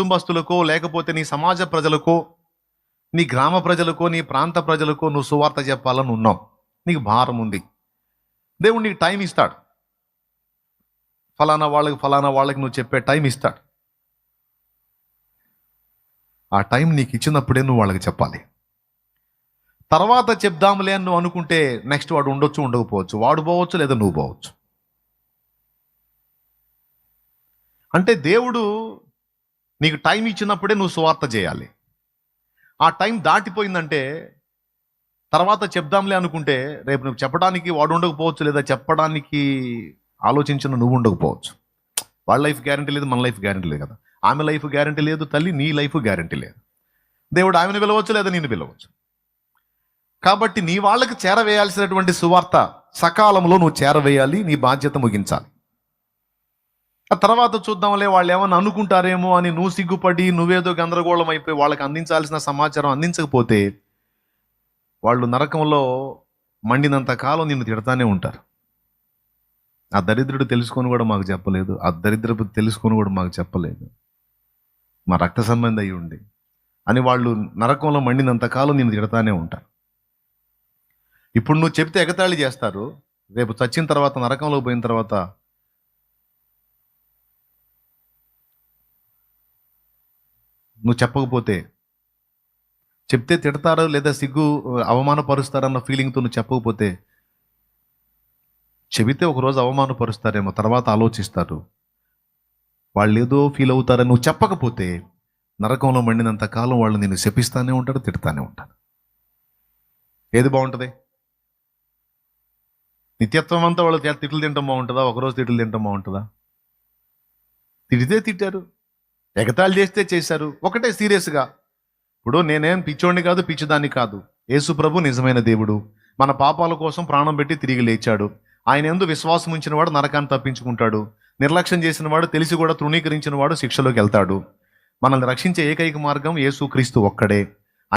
కుటుంబస్తులకో, లేకపోతే నీ సమాజ ప్రజలకో, నీ గ్రామ ప్రజలకో, నీ ప్రాంత ప్రజలకో నువ్వు సువార్త చెప్పాలని ఉన్నావు. నీకు భారం ఉంది. దేవుడు నీకు టైం ఇస్తాడు. ఫలానా వాళ్ళకి నువ్వు చెప్పే టైం ఇస్తాడు. ఆ టైం నీకు ఇచ్చినప్పుడే నువ్వు వాళ్ళకి చెప్పాలి. తర్వాత చెప్దాంలే అని నువ్వు అనుకుంటే నెక్స్ట్ వాడు ఉండొచ్చు, ఉండకపోవచ్చు, వాడు పోవచ్చు, లేదా నువ్వు పోవచ్చు. అంటే దేవుడు నీకు టైం ఇచ్చినప్పుడే నువ్వు సువార్త చేయాలి. ఆ టైం దాటిపోయిందంటే తర్వాత చెప్దాంలే అనుకుంటే రేపు నువ్వు చెప్పడానికి వాడు ఉండకపోవచ్చు, లేదా చెప్పడానికి ఆలోచించిన నువ్వు ఉండకపోవచ్చు. వాళ్ళ లైఫ్ గ్యారంటీ లేదు, మన లైఫ్ గ్యారంటీ లేదు కదా. ఆమె లైఫ్ గ్యారంటీ లేదు తల్లి, నీ లైఫ్ గ్యారంటీ లేదు. దేవుడు ఆమెను పిలవచ్చు, లేదా నేను పిలవచ్చు. కాబట్టి నీ వాళ్ళకి చేరవేయాల్సినటువంటి సువార్త సకాలంలో నువ్వు చేరవేయాలి, నీ బాధ్యత ముగించాలి. ఆ తర్వాత చూద్దాంలే వాళ్ళు ఏమన్నా అనుకుంటారేమో అని నువ్వు సిగ్గుపడి నువ్వేదో గందరగోళం అయిపోయి వాళ్ళకి అందించాల్సిన సమాచారం అందించకపోతే వాళ్ళు నరకంలో మండినంత కాలం నిన్ను తిడతానే ఉంటారు. ఆ దరిద్రుడు తెలుసుకొని కూడా మాకు చెప్పలేదు, ఆ దరిద్రపు తెలుసుకొని కూడా మాకు చెప్పలేదు, మా రక్త సంబంధి అయి ఉండి అని వాళ్ళు నరకంలో మండినంత కాలం నిన్ను తిడతానే ఉంటారు. ఇప్పుడు నువ్వు చెప్తే ఎగతాళి చేస్తారు. రేపు చచ్చిన తర్వాత, నరకంలో పోయిన తర్వాత నువ్వు చెప్పకపోతే, చెప్తే తిడతారు లేదా సిగ్గు అవమానపరుస్తారన్న ఫీలింగ్తో నువ్వు చెప్పకపోతే, చెబితే ఒకరోజు అవమానపరుస్తారేమో, తర్వాత ఆలోచిస్తారు, వాళ్ళు ఏదో ఫీల్ అవుతారని నువ్వు చెప్పకపోతే నరకంలో మండినంత కాలం వాళ్ళు నేను శపిస్తానే ఉంటారు, తిడతానే ఉంటారు. ఏది బాగుంటుంది? నిత్యత్వం అంతా వాళ్ళు తిట్లు తింటాం బాగుంటుందా? ఒకరోజు తిట్లు తింటాం బాగుంటుందా? తిడితే తిట్టారు, ఎగతాళి చేస్తే చేశారు, ఒకటే సీరియస్గా. ఇప్పుడు నేనేం పిచ్చోడిని కాదు, పిచ్చిదాన్ని కాదు. యేసు ప్రభు నిజమైన దేవుడు, మన పాపాల కోసం ప్రాణం పెట్టి తిరిగి లేచాడు. ఆయన యందు విశ్వాసం ఉంచిన వాడు నరకాన్ని తప్పించుకుంటాడు. నిర్లక్ష్యం చేసిన వాడు, తెలిసి కూడా తృణీకరించిన వాడు శిక్షలోకి వెళ్తాడు. మనల్ని రక్షించే ఏకైక మార్గం యేసు క్రీస్తు ఒక్కడే.